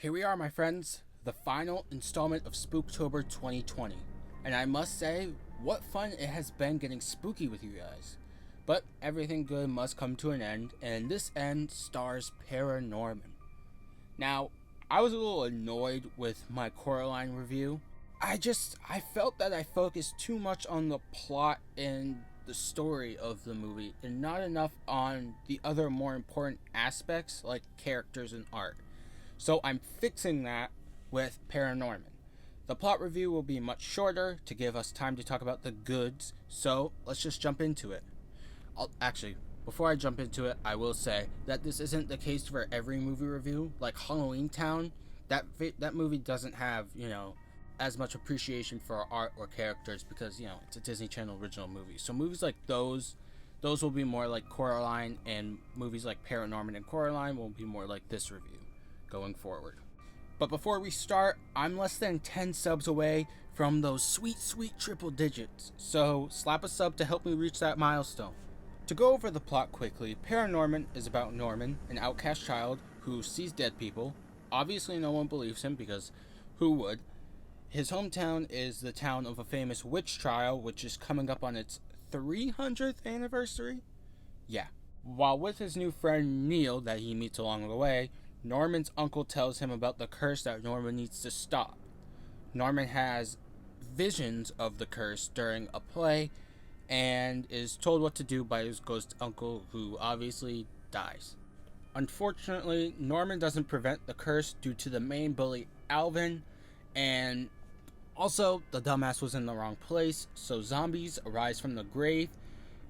Here we are, my friends, the final installment of Spooktober 2020. And I must say, what fun it has been getting spooky with you guys. But everything good must come to an end, and this end stars ParaNorman. Now, I was a little annoyed with my Coraline review. I felt that I focused too much on the plot and the story of the movie, and not enough on the other more important aspects like characters and art. So I'm fixing that with ParaNorman. The plot review will be much shorter to give us time to talk about the goods, so let's just jump into it. Before I jump into it, I will say that this isn't the case for every movie review. Like Halloween Town, that movie doesn't have, as much appreciation for art or characters because, it's a Disney Channel original movie. So movies like those will be more like Coraline, and movies like ParaNorman and Coraline will be more like this review going forward. But before we start, I'm less than 10 subs away from those sweet triple digits, so slap a sub to help me reach that milestone. To go over the plot quickly, ParaNorman is about Norman, an outcast child who sees dead people. Obviously no one believes him because who would? His hometown is the town of a famous witch trial, which is coming up on its 300th anniversary? Yeah. While with his new friend Neil that he meets along the way, Norman's uncle tells him about the curse that Norman needs to stop. Norman has visions of the curse during a play and is told what to do by his ghost uncle, who obviously dies. Unfortunately, Norman doesn't prevent the curse due to the main bully, Alvin, and also the dumbass was in the wrong place, so zombies arise from the grave,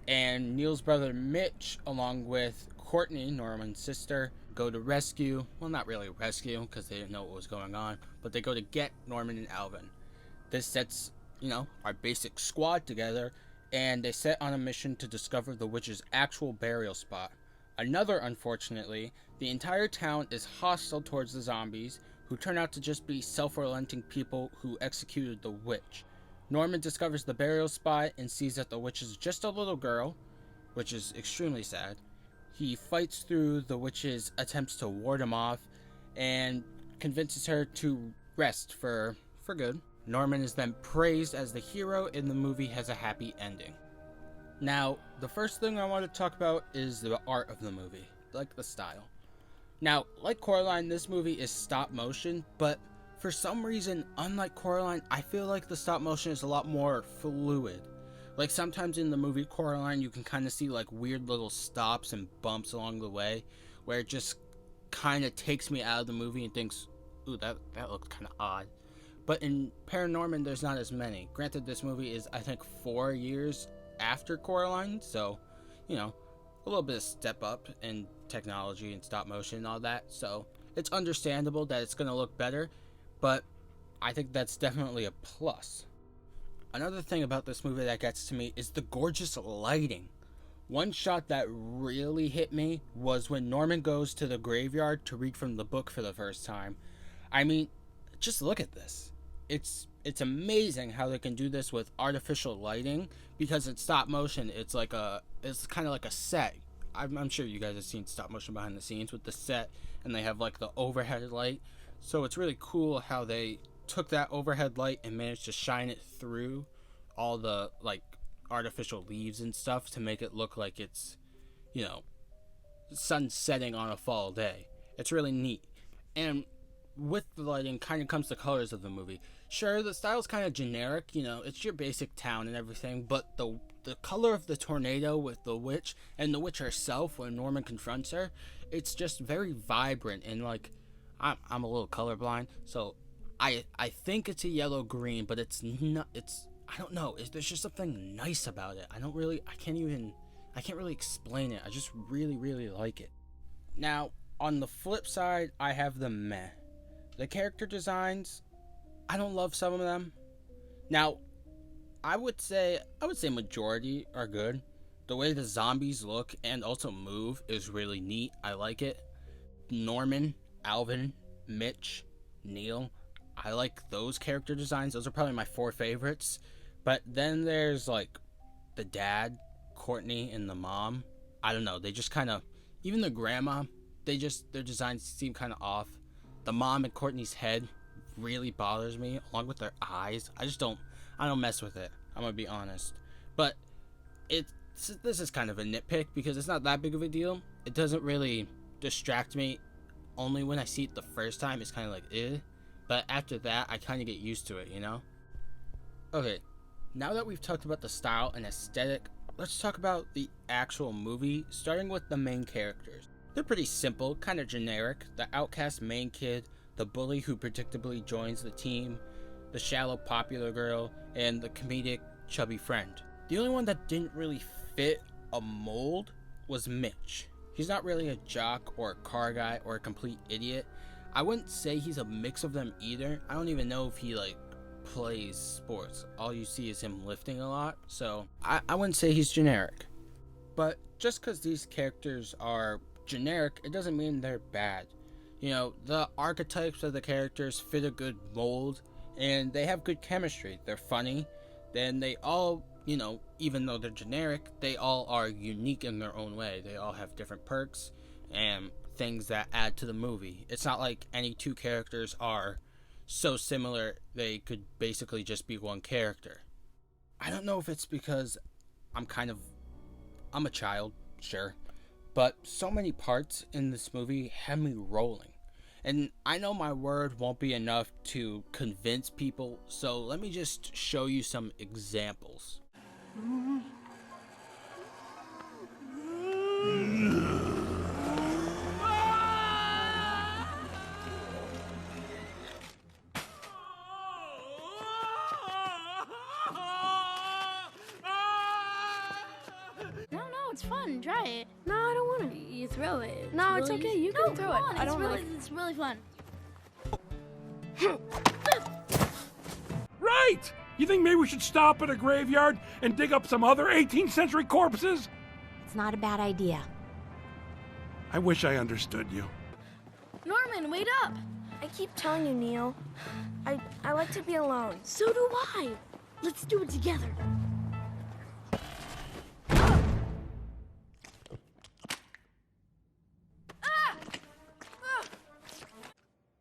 and Neil's brother Mitch, along with Courtney, Norman's sister, go to rescue, well, not really rescue because they didn't know what was going on, but they go to get Norman and Alvin. This sets, our basic squad together, and they set on a mission to discover the witch's actual burial spot. Unfortunately, the entire town is hostile towards the zombies, who turn out to just be self-relenting people who executed the witch. Norman discovers the burial spot and sees that the witch is just a little girl, which is extremely sad. He fights through the witch's attempts to ward him off and convinces her to rest for good. Norman is then praised as the hero, and the movie has a happy ending. Now, the first thing I want to talk about is the art of the movie, like the style. Now, like Coraline, this movie is stop motion, but for some reason, unlike Coraline, I feel like the stop motion is a lot more fluid. Like sometimes in the movie Coraline, you can kind of see like weird little stops and bumps along the way, where it just kind of takes me out of the movie and thinks, ooh, that looked kind of odd. But in ParaNorman, there's not as many. Granted, this movie is, I think, 4 years after Coraline, so, a little bit of step up in technology and stop motion and all that, so it's understandable that it's going to look better, but I think that's definitely a plus. Another thing about this movie that gets to me is the gorgeous lighting. One shot that really hit me was when Norman goes to the graveyard to read from the book for the first time. I mean, just look at this. It's amazing how they can do this with artificial lighting, because it's stop motion. It's kind of like a set. I'm sure you guys have seen stop motion behind the scenes with the set, and they have like the overhead light. So it's really cool how they took that overhead light and managed to shine it through all the like artificial leaves and stuff to make it look like it's, sun setting on a fall day. It's really neat. And with the lighting kind of comes the colors of the movie. Sure, the style's kind of generic, it's your basic town and everything, but the color of the tornado with the witch and the witch herself when Norman confronts her, it's just very vibrant, and like I'm a little colorblind, so I think it's a yellow green, but it's not. I don't know. There's just something nice about it. I can't really explain it. I just really like it. Now, on the flip side, I have the meh. The character designs, I don't love some of them. Now, I would say majority are good. The way the zombies look and also move is really neat. I like it. Norman, Alvin, Mitch, Neil, I like those character designs. Those are probably my 4 favorites. But then there's like the dad, Courtney, and the mom. I don't know. They just kind of, even the grandma, their designs seem kind of off. the mom and Courtney's head really bothers me, along with their eyes. I don't mess with it. I'm gonna be honest. But this is kind of a nitpick because it's not that big of a deal. It doesn't really distract me. Only when I see it the first time, it's kind of like, eh. But after that, I kind of get used to it, you know? Okay, now that we've talked about the style and aesthetic, let's talk about the actual movie, starting with the main characters. They're pretty simple, kind of generic. The outcast main kid, the bully who predictably joins the team, the shallow popular girl, and the comedic chubby friend. The only one that didn't really fit a mold was Mitch. He's not really a jock or a car guy or a complete idiot. I wouldn't say he's a mix of them either. I don't even know if he plays sports. All you see is him lifting a lot, so I wouldn't say he's generic. But just because these characters are generic, it doesn't mean they're bad. You know, the archetypes of the characters fit a good mold, and they have good chemistry. They're funny. Then they all, you know, even though they're generic, they all are unique in their own way. They all have different perks and things that add to the movie. It's not like any two characters are so similar they could basically just be one character. I don't know if it's because I'm a child, sure, but so many parts in this movie had me rolling. And I know my word won't be enough to convince people, so let me just show you some examples. It's fun. Try it. No, I don't want to. You throw it. No, it's okay. You can throw it. I don't really. It's really fun. Right! You think maybe we should stop at a graveyard and dig up some other 18th century corpses? It's not a bad idea. I wish I understood you. Norman, wait up! I keep telling you, Neil. I like to be alone. So do I. Let's do it together.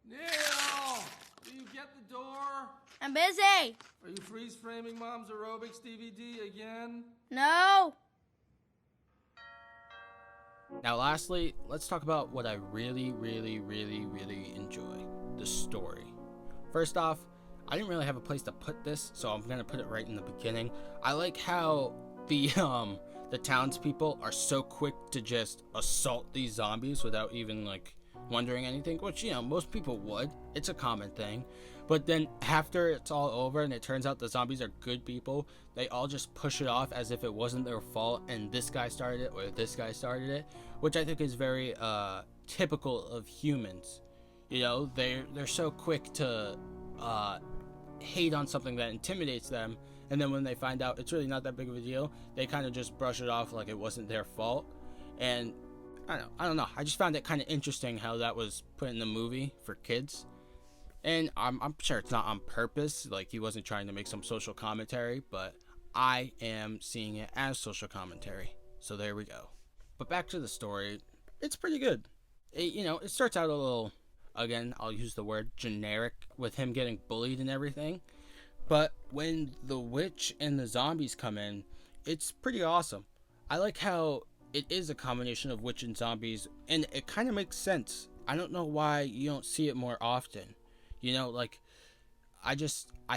Neil! Do you get the door? I'm busy. Are you freeze framing Mom's aerobics DVD again? No. Now lastly, let's talk about what I really enjoy, the story. First off, I didn't really have a place to put this, so I'm gonna put it right in the beginning. I like how the townspeople are so quick to just assault these zombies without even wondering anything, which, you know, most people would. It's a common thing. But then after it's all over and it turns out the zombies are good people, they all just push it off as if it wasn't their fault and this guy started it or this guy started it, which I think is very typical of humans. You know, they're so quick to hate on something that intimidates them, and then when they find out it's really not that big of a deal, they kind of just brush it off like it wasn't their fault. And I don't know. I just found it kind of interesting how that was put in the movie for kids. And I'm sure it's not on purpose. Like, he wasn't trying to make some social commentary, but I am seeing it as social commentary. So there we go. But back to the story. It's pretty good. It starts out a little, again, I'll use the word generic, with him getting bullied and everything. But when the witch and the zombies come in, it's pretty awesome. I like how it is a combination of witch and zombies, and it kind of makes sense. I don't know why you don't see it more often. You know, I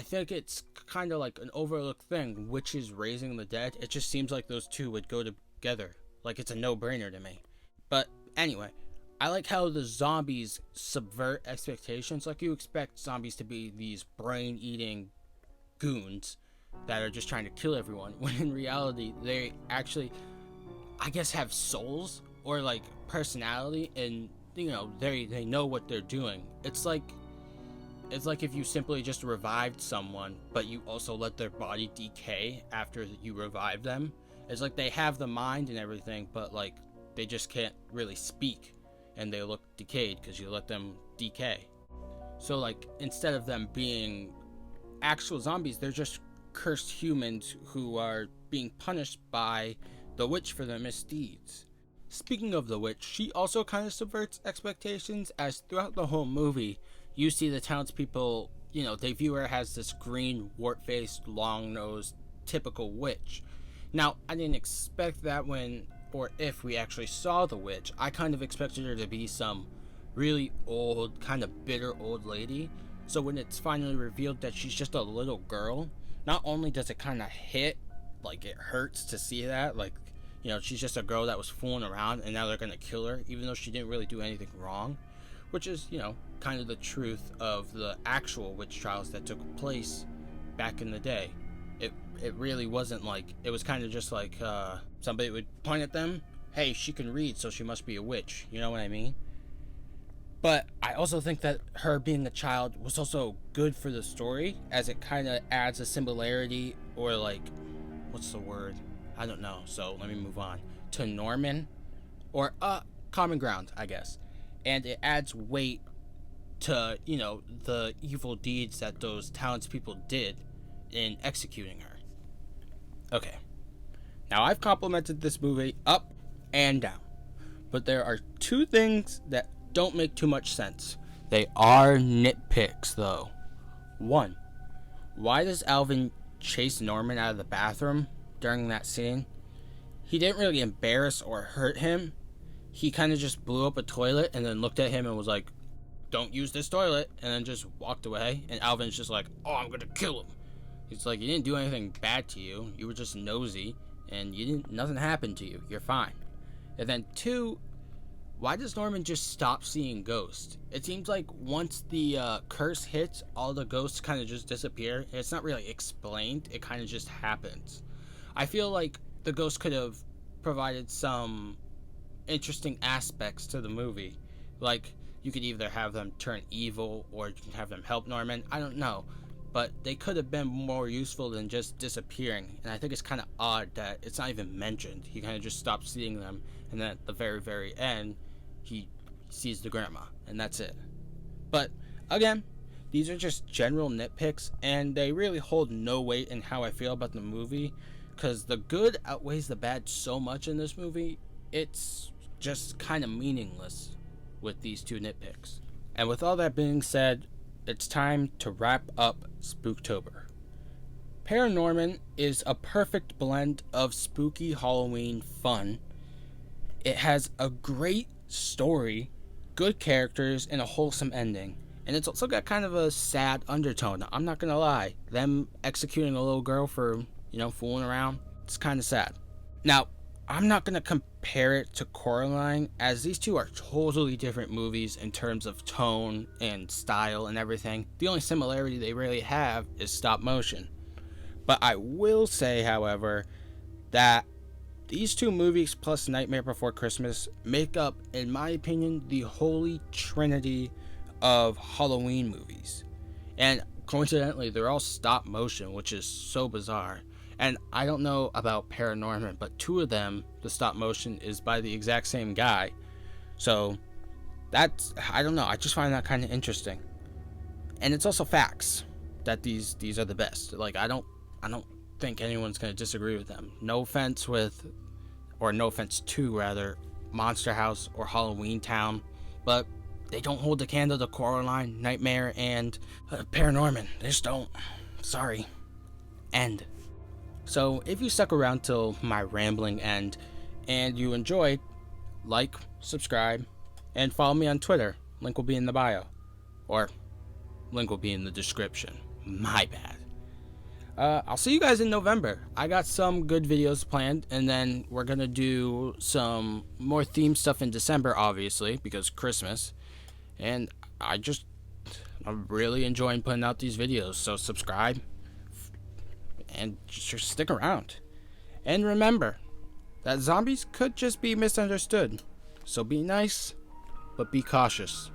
think it's kind of like an overlooked thing, witches raising the dead. It just seems like those two would go together. Like, it's a no-brainer to me. But anyway, I like how the zombies subvert expectations. Like, you expect zombies to be these brain-eating goons that are just trying to kill everyone, when in reality, they actually, I guess, have souls or personality, and they know what they're doing. It's like if you simply just revived someone, but you also let their body decay after you revive them. It's like they have the mind and everything, but they just can't really speak, and they look decayed because you let them decay. So instead of them being actual zombies, they're just cursed humans who are being punished by the witch for their misdeeds. Speaking of the witch, she also kind of subverts expectations, as throughout the whole movie, you see the townspeople, they view her as this green, wart-faced, long-nosed, typical witch. Now, I didn't expect that when, or if we actually saw the witch. I kind of expected her to be some really old, kind of bitter old lady. So when it's finally revealed that she's just a little girl, not only does it kind of hit, like it hurts to see that, like, she's just a girl that was fooling around and now they're gonna kill her, even though she didn't really do anything wrong, which is, kind of the truth of the actual witch trials that took place back in the day. It really wasn't like, it was kind of just like somebody would point at them, hey, she can read, so she must be a witch, you know what I mean? But I also think that her being a child was also good for the story, as it kind of adds a similarity, or like, what's the word? I don't know, so let me move on. To Norman, or common ground, I guess. And it adds weight to, the evil deeds that those townspeople did in executing her. Okay. Now, I've complimented this movie up and down, but there are two things that don't make too much sense. They are nitpicks, though. 1. Why does Alvin chase Norman out of the bathroom during that scene? He didn't really embarrass or hurt him. He kind of just blew up a toilet and then looked at him and was like, don't use this toilet, and then just walked away. And Alvin's just like, oh, I'm gonna kill him. He's like, you didn't do anything bad to you. You were just nosy, and nothing happened to you. You're fine. And then 2, why does Norman just stop seeing ghosts? It seems like once the curse hits, all the ghosts kind of just disappear. It's not really explained. It kind of just happens. I feel like the ghost could have provided some interesting aspects to the movie. Like, you could either have them turn evil or you can have them help Norman. I don't know. But they could have been more useful than just disappearing. And I think it's kind of odd that it's not even mentioned. He kind of just stops seeing them. And then at the very, very end, he sees the grandma. And that's it. But, again, these are just general nitpicks. And they really hold no weight in how I feel about the movie. Because the good outweighs the bad so much in this movie, it's just kind of meaningless with these two nitpicks. And with all that being said, it's time to wrap up Spooktober. ParaNorman is a perfect blend of spooky Halloween fun. It has a great story, good characters, and a wholesome ending. And it's also got kind of a sad undertone. I'm not gonna lie. Them executing a little girl for, fooling around, it's kind of sad. Now, I'm not gonna compare it to Coraline, as these two are totally different movies in terms of tone and style and everything. The only similarity they really have is stop motion. But I will say, however, that these two movies plus Nightmare Before Christmas make up, in my opinion, the holy trinity of Halloween movies. And coincidentally, they're all stop motion, which is so bizarre. And I don't know about ParaNorman, but 2 of them, the stop motion is by the exact same guy. So that's, I don't know, I just find that kind of interesting. And it's also facts that these are the best. Like, I don't think anyone's going to disagree with them. No offense to rather Monster House or Halloween Town, but they don't hold the candle to Coraline, Nightmare, and ParaNorman. They just don't. Sorry. End. So if you stuck around till my rambling end and you enjoyed, like, subscribe, and follow me on Twitter. Link will be in the bio. Or link will be in the description. My bad. I'll see you guys in November. I got some good videos planned, and then we're gonna do some more theme stuff in December, obviously, because Christmas. And I'm really enjoying putting out these videos, so subscribe. And just stick around. And remember that zombies could just be misunderstood. So be nice, but be cautious.